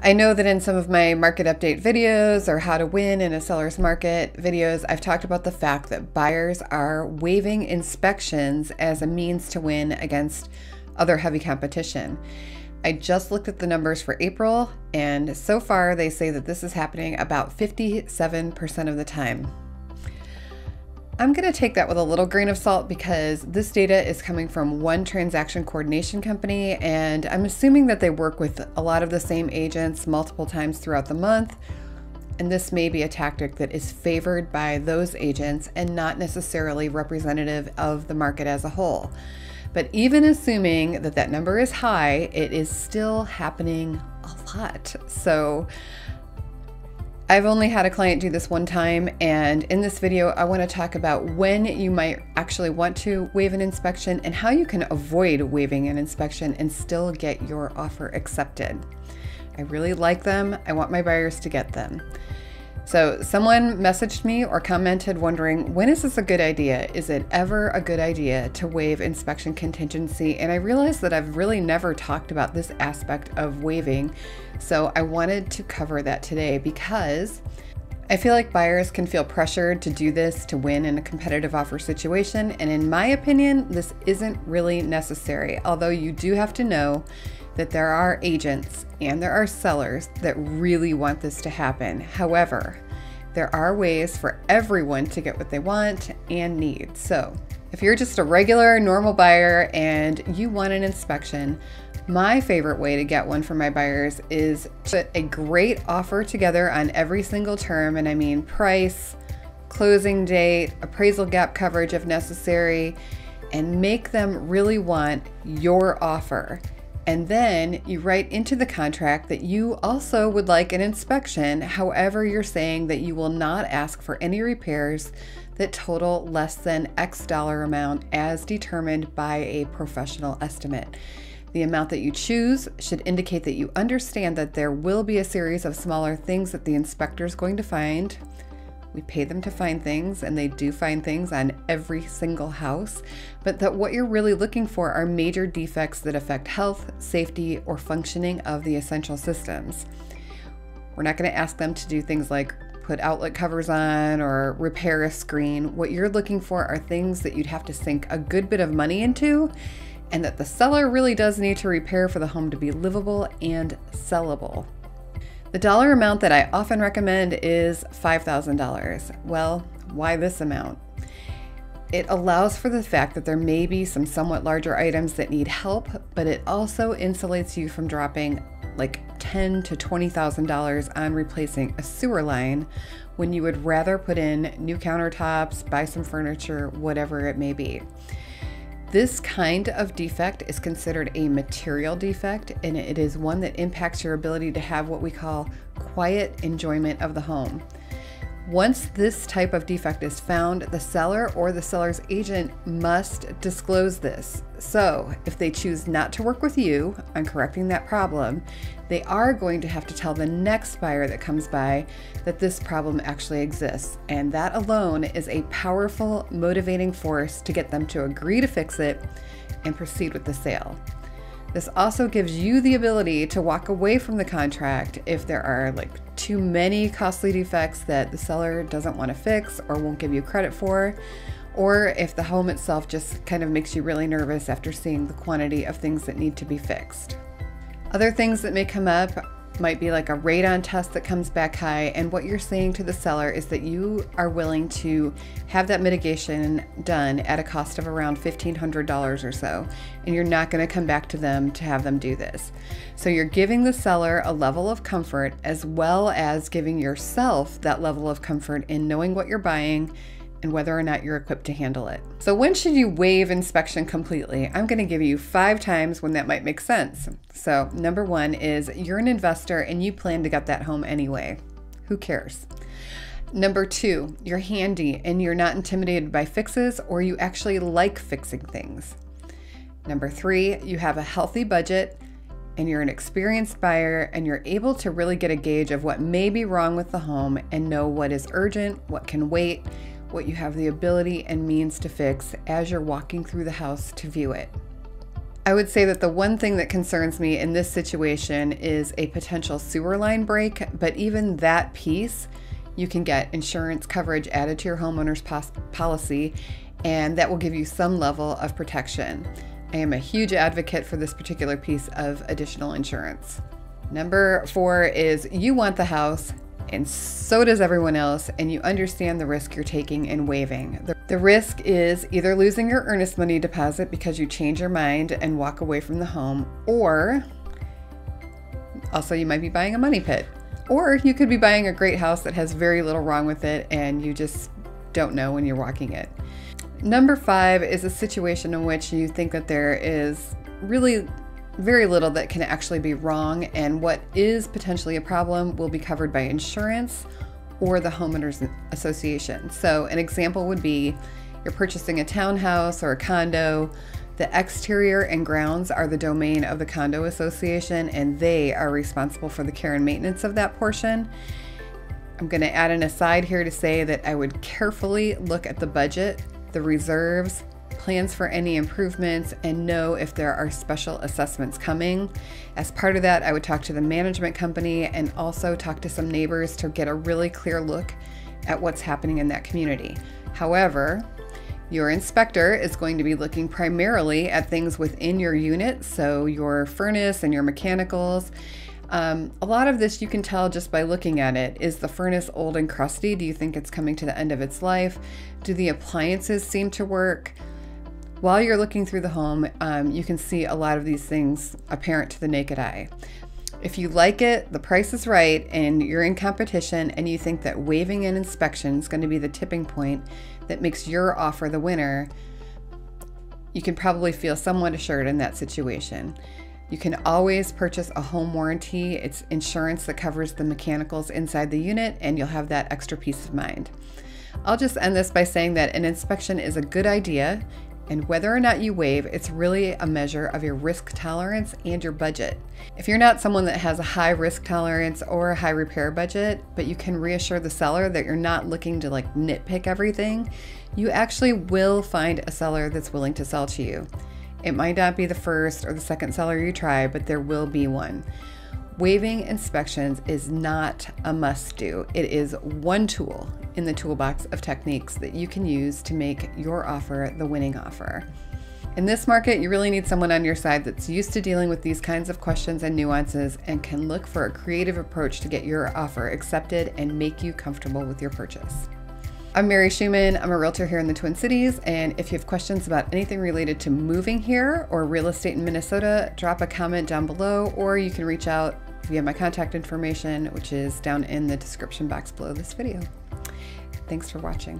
I know that in some of my market update videos or how to win in a seller's market videos, I've talked about the fact that buyers are waiving inspections as a means to win against other heavy competition. I just looked at the numbers for April, and so far they say that this is happening about 57% of the time. I'm going to take that with a little grain of salt because this data is coming from one transaction coordination company, and I'm assuming that they work with a lot of the same agents multiple times throughout the month, and this may be a tactic that is favored by those agents and not necessarily representative of the market as a whole. But even assuming that that number is high, it is still happening a lot. So I've only had a client do this one time, and in this video I want to talk about when you might actually want to waive an inspection and how you can avoid waiving an inspection and still get your offer accepted. I really like them. I want my buyers to get them. So someone messaged me or commented wondering, when is this a good idea? Is it ever a good idea to waive inspection contingency? And I realized that I've really never talked about this aspect of waiving. So I wanted to cover that today because I feel like buyers can feel pressured to do this to win in a competitive offer situation. And in my opinion, this isn't really necessary. Although you do have to know that there are agents and there are sellers that really want this to happen. However, there are ways for everyone to get what they want and need. So if you're just a regular, normal buyer and you want an inspection, my favorite way to get one for my buyers is to put a great offer together on every single term, and I mean price, closing date, appraisal gap coverage if necessary, and make them really want your offer. And then you write into the contract that you also would like an inspection. However, you're saying that you will not ask for any repairs that total less than X dollar amount as determined by a professional estimate. The amount that you choose should indicate that you understand that there will be a series of smaller things that the inspector is going to find. We pay them to find things, and they do find things on every single house, but that what you're really looking for are major defects that affect health, safety, or functioning of the essential systems. We're not going to ask them to do things like put outlet covers on or repair a screen. What you're looking for are things that you'd have to sink a good bit of money into, and that the seller really does need to repair for the home to be livable and sellable. The dollar amount that I often recommend is $5,000. Well, why this amount? It allows for the fact that there may be some somewhat larger items that need help, but it also insulates you from dropping like $10,000 to $20,000 on replacing a sewer line when you would rather put in new countertops, buy some furniture, whatever it may be. This kind of defect is considered a material defect, and it is one that impacts your ability to have what we call quiet enjoyment of the home. Once this type of defect is found, the seller or the seller's agent must disclose this. So if they choose not to work with you on correcting that problem, they are going to have to tell the next buyer that comes by that this problem actually exists. And that alone is a powerful motivating force to get them to agree to fix it and proceed with the sale. This also gives you the ability to walk away from the contract if there are like too many costly defects that the seller doesn't want to fix or won't give you credit for, or if the home itself just kind of makes you really nervous after seeing the quantity of things that need to be fixed. Other things that may come up might be like a radon test that comes back high, and what you're saying to the seller is that you are willing to have that mitigation done at a cost of around $1,500 or so, and you're not going to come back to them to have them do this. So you're giving the seller a level of comfort as well as giving yourself that level of comfort in knowing what you're buying and whether or not you're equipped to handle it. So when should you waive inspection completely? I'm going to give you 5 times when that might make sense. So number 1 is you're an investor and you plan to get that home anyway. Who cares? Number 2, you're handy and you're not intimidated by fixes, or you actually like fixing things. Number 3, you have a healthy budget and you're an experienced buyer and you're able to really get a gauge of what may be wrong with the home and know what is urgent, what can wait, what you have the ability and means to fix as you're walking through the house to view it. I would say that the one thing that concerns me in this situation is a potential sewer line break, but even that piece, you can get insurance coverage added to your homeowner's policy, and that will give you some level of protection. I am a huge advocate for this particular piece of additional insurance. Number 4 is you want the house, and so does everyone else, and you understand the risk you're taking in waiving. The risk is either losing your earnest money deposit because you change your mind and walk away from the home, or also you might be buying a money pit. Or you could be buying a great house that has very little wrong with it and you just don't know when you're walking it. Number 5 is a situation in which you think that there is really very little that can actually be wrong, and what is potentially a problem will be covered by insurance or the homeowners association. So an example would be you're purchasing a townhouse or a condo. The exterior and grounds are the domain of the condo association, and they are responsible for the care and maintenance of that portion. I'm going to add an aside here to say that I would carefully look at the budget, the reserves, plans for any improvements, and know if there are special assessments coming. As part of that, I would talk to the management company and also talk to some neighbors to get a really clear look at what's happening in that community. However, your inspector is going to be looking primarily at things within your unit, so your furnace and your mechanicals. A lot of this you can tell just by looking at it. Is the furnace old and crusty? Do you think it's coming to the end of its life? Do the appliances seem to work? While you're looking through the home, you can see a lot of these things apparent to the naked eye. If you like it, the price is right, and you're in competition, and you think that waiving an inspection is going to be the tipping point that makes your offer the winner, you can probably feel somewhat assured in that situation. You can always purchase a home warranty. It's insurance that covers the mechanicals inside the unit, and you'll have that extra peace of mind. I'll just end this by saying that an inspection is a good idea, and whether or not you waive, it's really a measure of your risk tolerance and your budget. If you're not someone that has a high risk tolerance or a high repair budget, but you can reassure the seller that you're not looking to nitpick everything, you actually will find a seller that's willing to sell to you. It might not be the first or the second seller you try, but there will be one. Waiving inspections is not a must-do. It is one tool in the toolbox of techniques that you can use to make your offer the winning offer. In this market, you really need someone on your side that's used to dealing with these kinds of questions and nuances and can look for a creative approach to get your offer accepted and make you comfortable with your purchase. I'm Mary Schumann. I'm a realtor here in the Twin Cities, and if you have questions about anything related to moving here or real estate in Minnesota, drop a comment down below, or you can reach out via my contact information, which is down in the description box below this video. Thanks for watching.